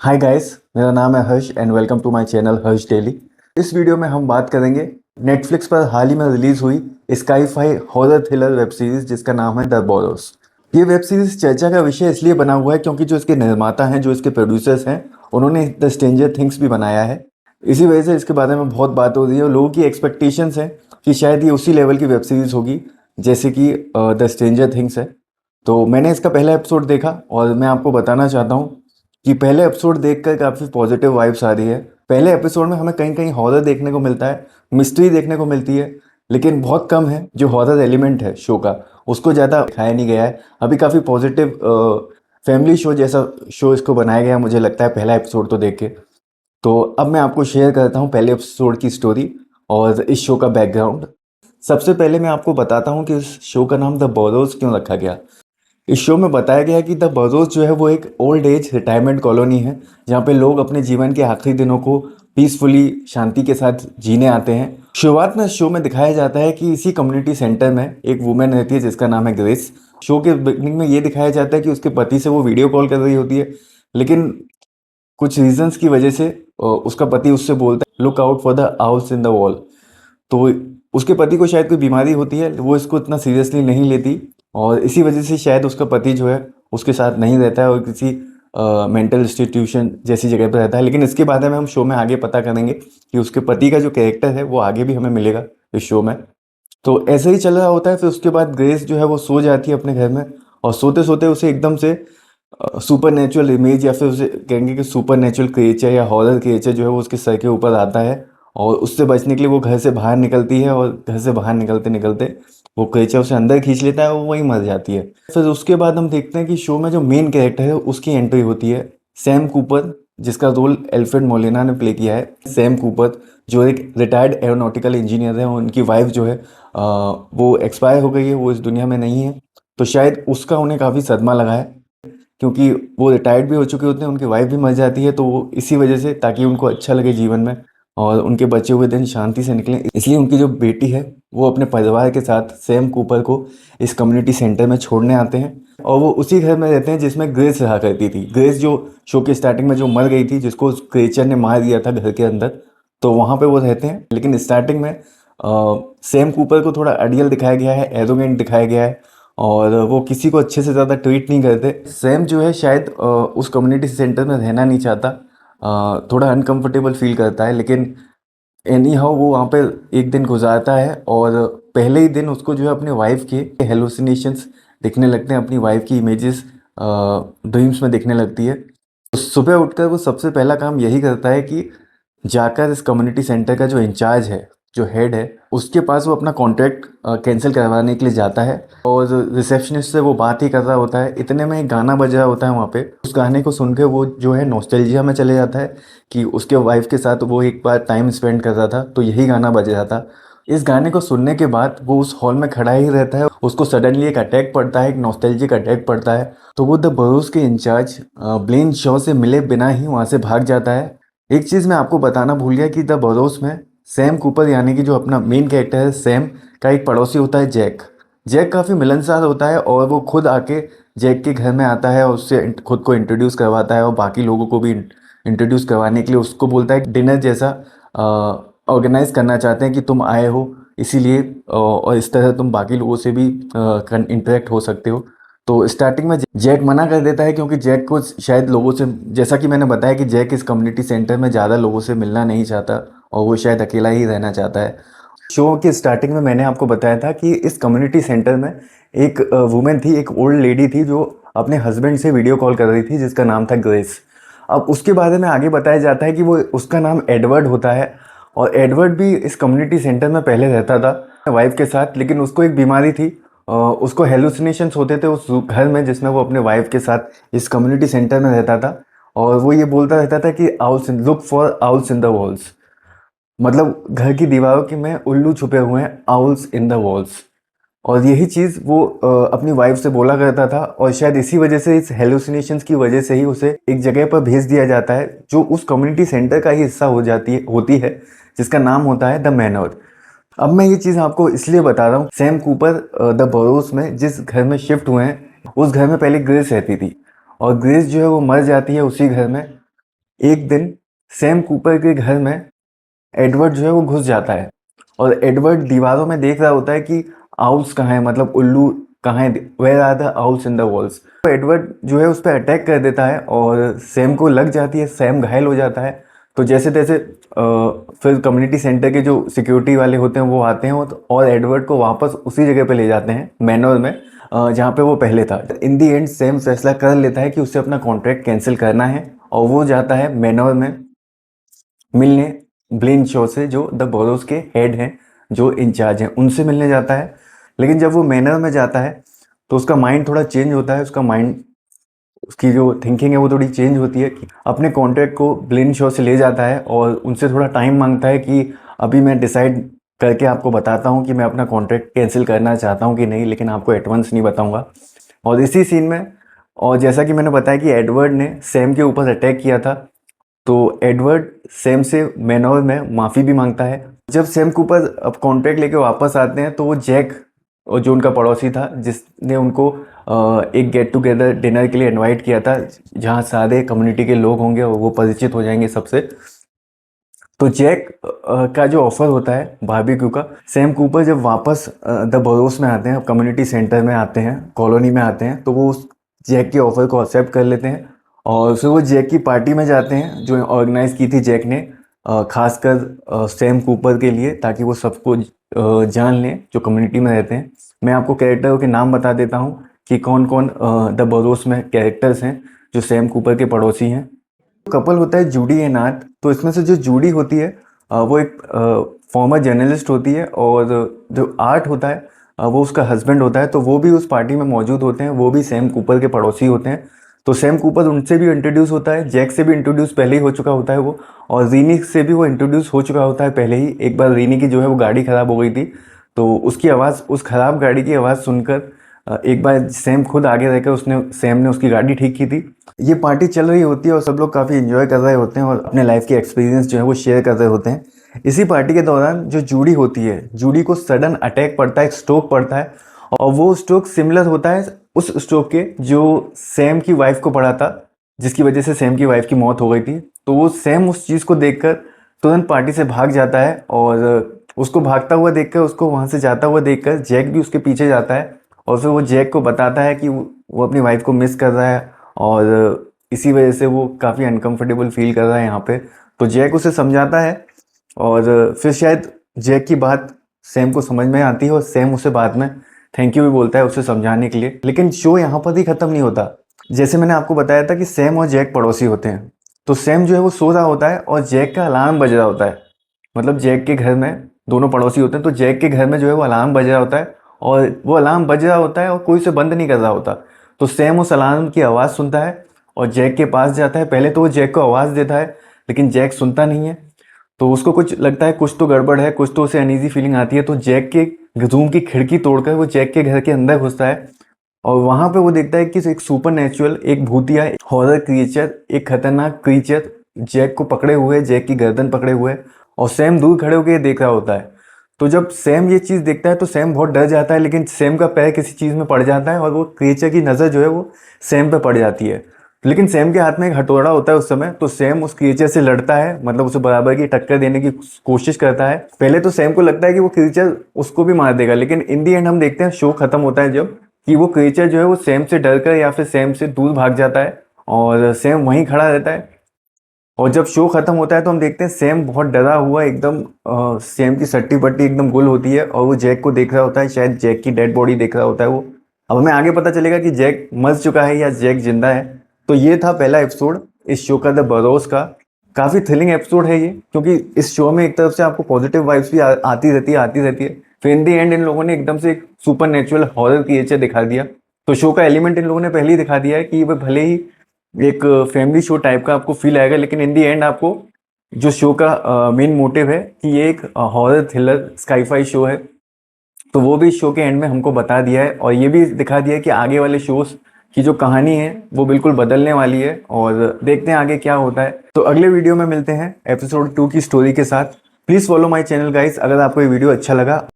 Hi guys, मेरा नाम है Harsh and welcome to my channel Harsh daily. इस वीडियो में हम बात करेंगे नेटफ्लिक्स पर हाल ही में रिलीज हुई sky-phi horror thriller web series जिसका नाम है द बोरोस। ये वेब सीरीज चर्चा का विषय इसलिए बना हुआ है क्योंकि जो इसके निर्माता हैं, जो इसके प्रोड्यूसर्स हैं, उन्होंने द स्ट्रेंजर थिंग्स भी बनाया है। इसी वजह से इसके बारे में बहुत बात हो रही है और लोगों की एक्सपेक्टेशंस हैं कि शायद ये उसी लेवल की वेब सीरीज होगी जैसे कि द स्ट्रेंजर थिंग्स है। तो मैंने इसका पहला एपिसोड देखा और मैं आपको बताना चाहता हूँ कि पहले एपिसोड देखकर काफ़ी पॉजिटिव वाइब्स आ रही है। पहले एपिसोड में हमें कहीं कहीं हॉरर देखने को मिलता है, मिस्ट्री देखने को मिलती है, लेकिन बहुत कम है जो हॉरर एलिमेंट है शो का, उसको ज़्यादा दिखाया नहीं गया है। अभी काफ़ी पॉजिटिव फैमिली शो जैसा शो इसको बनाया गया है, मुझे लगता है पहला एपिसोड तो देख के। तो अब मैं आपको शेयर करता हूँ पहले एपिसोड की स्टोरी और इस शो का बैकग्राउंड। सबसे पहले मैं आपको बताता हूँ कि इस शो का नाम द बोरोस क्यों रखा गया। इस शो में बताया गया है कि द बरोस जो है वो एक ओल्ड एज रिटायरमेंट कॉलोनी है जहाँ पे लोग अपने जीवन के आखिरी दिनों को पीसफुली शांति के साथ जीने आते हैं। शुरुआत में शो में दिखाया जाता है कि इसी कम्युनिटी सेंटर में एक वुमेन रहती है जिसका नाम है ग्रेस। शो के बिगनिंग में ये दिखाया जाता है कि उसके पति से वो वीडियो कॉल कर रही होती है, लेकिन कुछ रीजंस की वजह से उसका पति उससे बोलता है look out for the owls in the wall. तो उसके पति को शायद कोई बीमारी होती है, वो इसको इतना सीरियसली नहीं लेती और इसी वजह से शायद उसका पति जो है उसके साथ नहीं रहता है और किसी मेंटल इंस्टीट्यूशन जैसी जगह पर रहता है। लेकिन इसके बारे में हम शो में आगे पता करेंगे कि उसके पति का जो कैरेक्टर है वो आगे भी हमें मिलेगा इस शो में। तो ऐसे ही चल रहा होता है। फिर उसके बाद ग्रेस जो है वो सो जाती है अपने घर में और सोते सोते उसे एकदम से सुपर नेचुरल इमेज या फिर उसे कहेंगे कि सुपर नेचुरल क्रिएचर या हॉरर क्रिएचर जो है वो उसके सर के ऊपर आता है और उससे बचने के लिए वो घर से बाहर निकलती है और घर से बाहर निकलते निकलते वो क्रिएचर उसे अंदर खींच लेता है और वही मर जाती है। फिर उसके बाद हम देखते हैं कि शो में जो मेन कैरेक्टर है उसकी एंट्री होती है, सैम कूपर, जिसका रोल एल्फ्रेड मोलिना ने प्ले किया है। सैम कूपर जो एक रिटायर्ड एरोनॉटिकल इंजीनियर है, उनकी वाइफ जो है वो एक्सपायर हो गई है, वो इस दुनिया में नहीं है। तो शायद उसका उन्हें काफ़ी सदमा लगा है क्योंकि वो रिटायर्ड भी हो चुके होते हैं, उनकी वाइफ भी मर जाती है। तो वो इसी वजह से, ताकि उनको अच्छा लगे जीवन में और उनके बचे हुए दिन शांति से निकलें, इसलिए उनकी जो बेटी है वो अपने परिवार के साथ सैम कूपर को इस कम्युनिटी सेंटर में छोड़ने आते हैं और वो उसी घर में रहते हैं जिसमें ग्रेस रहा करती थी। ग्रेस जो शो के स्टार्टिंग में जो मर गई थी, जिसको उस क्रिएचर ने मार दिया था घर के अंदर, तो वहाँ पे वो रहते हैं। लेकिन स्टार्टिंग में सैम कूपर को थोड़ा अड़ियल दिखाया गया है, एरोगेंट दिखाया गया है और वो किसी को अच्छे से ज़्यादा ट्रीट नहीं करते। सैम जो है शायद उस कम्युनिटी सेंटर में रहना नहीं चाहता, थोड़ा अनकंफर्टेबल फील करता है। लेकिन एनी हाउ वो वहाँ पे एक दिन गुजारता है और पहले ही दिन उसको जो है अपने वाइफ के हेलुसिनेशंस दिखने लगते हैं, अपनी वाइफ की इमेजेस ड्रीम्स में दिखने लगती है। तो सुबह उठकर वो सबसे पहला काम यही करता है कि जाकर इस कम्युनिटी सेंटर का जो इंचार्ज है, जो हेड है, उसके पास वो अपना कॉन्ट्रैक्ट कैंसिल करवाने के लिए जाता है और रिसेप्शनिस्ट से वो बात ही कर रहा होता है। इतने में एक गाना बज रहा होता है वहाँ पे। उस गाने को सुन के वो जो है नॉस्टैल्जिया में चले जाता है कि उसके वाइफ के साथ वो एक बार टाइम स्पेंड कर रहा था, तो यही गाना बज रहा था। इस गाने को सुनने के बाद वो उस हॉल में खड़ा ही रहता है। उसको सडनली एक अटैक पड़ता है, एक नॉस्टैल्जिक अटैक पड़ता है। तो वो द बरोस के इंचार्ज ब्लेन शॉ से मिले बिना ही वहाँ से भाग जाता है। एक चीज़ मैं आपको बताना भूल गया कि द बरोस में सैम कूपर यानी कि जो अपना मेन कैरेक्टर है सैम का एक पड़ोसी होता है जैक। जैक काफ़ी मिलनसार होता है और वो खुद आके जैक के घर में आता है और उससे खुद को इंट्रोड्यूस करवाता है और बाकी लोगों को भी इंट्रोड्यूस करवाने के लिए उसको बोलता है डिनर जैसा ऑर्गेनाइज करना चाहते हैं कि तुम आए हो, इसीलिए और इस तरह तुम बाकी लोगों से भी इंटरेक्ट हो सकते हो। तो स्टार्टिंग में जैक मना कर देता है क्योंकि जैक को शायद लोगों से, जैसा कि मैंने बताया कि जैक इस कम्युनिटी सेंटर में ज़्यादा लोगों से मिलना नहीं चाहता और वो शायद अकेला ही रहना चाहता है। शो के स्टार्टिंग में मैंने आपको बताया था कि इस कम्युनिटी सेंटर में एक वुमेन थी, एक ओल्ड लेडी थी जो अपने हस्बैंड से वीडियो कॉल कर रही थी, जिसका नाम था ग्रेस। अब उसके बारे में आगे बताया जाता है कि वो, उसका नाम एडवर्ड होता है और एडवर्ड भी इस कम्युनिटी सेंटर में पहले रहता था वाइफ के साथ। लेकिन उसको एक बीमारी थी, उसको हेलुसिनेशंस होते थे उस घर में जिसमें वो अपने वाइफ के साथ इस कम्युनिटी सेंटर में रहता था। और वो ये बोलता रहता था कि owls in look for owls in the walls, मतलब घर की दीवारों की में उल्लू छुपे हुए हैं, आउल्स इन द वॉल्स। और यही चीज़ वो अपनी वाइफ से बोला करता था और शायद इसी वजह से, इस हेलुसिनेशंस की वजह से ही उसे एक जगह पर भेज दिया जाता है जो उस कम्युनिटी सेंटर का ही हिस्सा होती है, जिसका नाम होता है द मैनर। अब मैं ये चीज़ आपको इसलिए बता रहा हूँ, सैम कूपर द बरोस में जिस घर में शिफ्ट हुए हैं, उस घर में पहले ग्रेस रहती थी और ग्रेस जो है वो मर जाती है उसी घर में। एक दिन सैम कूपर के घर में एडवर्ड जो है वो घुस जाता है और एडवर्ड दीवारों में देख रहा होता है कि आउल्स कहाँ है, मतलब उल्लू कहाँ है, where are the owls in the walls. तो एडवर्ड जो है उस पर अटैक कर देता है और सैम को लग जाती है, सैम घायल हो जाता है। तो जैसे तैसे फिर कम्युनिटी सेंटर के जो सिक्योरिटी वाले होते हैं वो आते हैं और एडवर्ड को वापस उसी जगह पे ले जाते हैं, मैनर में, जहाँ पे वो पहले था। इन दी एंड सैम फैसला कर लेता है कि उसे अपना कॉन्ट्रैक्ट कैंसिल करना है और वो जाता है मैनर में मिलने ब्लेन शो से, जो द बोरोस के हेड हैं, जो इंचार्ज हैं, उनसे मिलने जाता है। लेकिन जब वो मैनर में जाता है तो उसका माइंड थोड़ा चेंज होता है, उसका माइंड, उसकी जो थिंकिंग है वो थोड़ी चेंज होती है कि अपने कॉन्ट्रैक्ट को ब्लेन शो से ले जाता है और उनसे थोड़ा टाइम मांगता है कि अभी मैं डिसाइड करके आपको बताता हूँ कि मैं अपना कॉन्ट्रैक्ट कैंसिल करना चाहता हूँ कि नहीं, लेकिन आपको एडवांस नहीं बताऊँगा। और इसी सीन में, और जैसा कि मैंने बताया कि एडवर्ड ने सैम के ऊपर अटैक किया था, तो एडवर्ड सैम से मैनर में माफ़ी भी मांगता है। जब सैम कूपर अब कॉन्ट्रैक्ट लेके वापस आते हैं तो वो जैक, और जो उनका पड़ोसी था जिसने उनको एक गेट टुगेदर डिनर के लिए इनवाइट किया था, जहाँ सारे कम्युनिटी के लोग होंगे और वो परिचित हो जाएंगे सबसे। तो जैक का जो ऑफर होता है बारबेक्यू का, सैम कूपर जब वापस द बोरोस में आते हैं, कम्युनिटी सेंटर में आते हैं, कॉलोनी में आते हैं, तो वो उस जैक के ऑफर को एक्सेप्ट कर लेते हैं और फिर वो जैक की पार्टी में जाते हैं जो ऑर्गेनाइज की थी जैक ने, खासकर सैम कूपर के लिए, ताकि वो सबको जान लें जो कम्युनिटी में रहते हैं। मैं आपको कैरेक्टरों के नाम बता देता हूँ कि कौन कौन द बोरोस में कैरेक्टर्स हैं जो सैम कूपर के पड़ोसी हैं। कपल होता है जूडी एंड आर्ट। तो इसमें से जो जूडी होती है वो एक फॉर्मर जर्नलिस्ट होती है और जो आर्ट होता है वो उसका हस्बैंड होता है। तो वो भी उस पार्टी में मौजूद होते हैं, वो भी सैम कूपर के पड़ोसी होते हैं। तो सैम कूपर उनसे भी इंट्रोड्यूस होता है, जैक से भी इंट्रोड्यूस पहले ही हो चुका होता है वो, और रीनी से भी वो इंट्रोड्यूस हो चुका होता है पहले ही। एक बार रीनी की जो है वो गाड़ी ख़राब हो गई थी, तो उसकी आवाज़, उस ख़राब गाड़ी की आवाज़ सुनकर एक बार सैम खुद आगे रहकर सैम ने उसकी गाड़ी ठीक की थी। ये पार्टी चल रही होती है और सब लोग काफ़ी एंजॉय कर रहे होते हैं और अपने लाइफ के एक्सपीरियंस जो है वो शेयर कर रहे होते हैं। इसी पार्टी के दौरान जो जूडी होती है, जूडी को सडन अटैक पड़ता है, एक स्ट्रोक पड़ता है, और वो स्ट्रोक सिमिलर होता है उस स्ट्रोक के जो सैम की वाइफ को पड़ा था, जिसकी वजह से सैम की वाइफ की मौत हो गई थी। तो वो सैम उस चीज़ को देखकर तुरंत पार्टी से भाग जाता है और उसको भागता हुआ देखकर, उसको वहाँ से जाता हुआ देखकर जैक भी उसके पीछे जाता है और फिर वो जैक को बताता है कि वो अपनी वाइफ को मिस कर रहा है और इसी वजह से वो काफ़ी अनकंफर्टेबल फील कर रहा है यहाँ पे। तो जैक उसे समझाता है और फिर शायद जैक की बात सैम को समझ में आती है और सैम उसे बाद में थैंक यू भी बोलता है उसे समझाने के लिए। लेकिन शो यहाँ पर ही ख़त्म नहीं होता। जैसे मैंने आपको बताया था कि सैम और जैक पड़ोसी होते हैं, तो सैम जो है वो सो रहा होता है और जैक का अलार्म बज रहा होता है। मतलब जैक के घर में, दोनों पड़ोसी होते हैं, तो जैक के घर में जो है वो अलार्म बज रहा होता है और वो अलार्म बज रहा होता है और कोई उसे बंद नहीं कर रहा होता। तो सैम उस अलार्म की आवाज़ सुनता है और जैक के पास जाता है। पहले तो वो जैक को आवाज़ देता है लेकिन जैक सुनता नहीं है, तो उसको कुछ लगता है कुछ तो गड़बड़ है, कुछ तो उसे अनईजी फीलिंग आती है। तो जैक के रूम की खिड़की तोड़कर वो जैक के घर के अंदर घुसता है और वहाँ पे वो देखता है कि एक सुपर नेचुरल, एक भूतिया हॉरर क्रिएचर, एक खतरनाक क्रिएचर जैक को पकड़े हुए, जैक की गर्दन पकड़े हुए, और सैम दूर खड़े होकर देख रहा होता है। तो जब सैम ये चीज़ देखता है तो सैम बहुत डर जाता है, लेकिन सैम का पैर किसी चीज़ में पड़ जाता है और वो क्रिएचर की नज़र जो है वो सैम पे पड़ जाती है। लेकिन सैम के हाथ में एक हथौड़ा होता है उस समय, तो सैम उस क्रिएचर से लड़ता है, मतलब उसे बराबर की टक्कर देने की कोशिश करता है। पहले तो सैम को लगता है कि वो क्रिएचर उसको भी मार देगा, लेकिन इन दी एंड हम देखते हैं शो खत्म होता है जब, कि वो क्रिएचर जो है वो सैम से डर कर या फिर सैम से दूर भाग जाता है और सैम वहीं खड़ा रहता है। और जब शो खत्म होता है तो हम देखते हैं सैम बहुत डरा हुआ एकदम, सैम की सट्टी पट्टी एकदम गुल होती है और वो जैक को देख रहा होता है, शायद जैक की डेड बॉडी देख रहा होता है वो। अब हमें आगे पता चलेगा कि जैक मर चुका है या जैक जिंदा है। तो ये था पहला एपिसोड इस शो का, द बरोस का। काफ़ी थ्रिलिंग एपिसोड है ये, क्योंकि इस शो में एक तरफ से आपको पॉजिटिव वाइब्स भी आती रहती है। फिर इन दी एंड इन लोगों ने एकदम से एक सुपर नेचुरल हॉरर क्रिएचर दिखा दिया। तो शो का एलिमेंट इन लोगों ने पहले ही दिखा दिया है कि वो भले ही एक फैमिली शो टाइप का आपको फील आएगा, लेकिन इन दी एंड आपको जो शो का मेन मोटिव है कि ये एक हॉरर थ्रिलर स्काईफाई शो है, तो वो भी शो के एंड में हमको बता दिया है। और ये भी दिखा दिया है कि आगे वाले शोज की जो कहानी है वो बिल्कुल बदलने वाली है, और देखते हैं आगे क्या होता है। तो अगले वीडियो में मिलते हैं एपिसोड 2 की स्टोरी के साथ। Please follow my channel guys, अगर आपको ये वीडियो अच्छा लगा।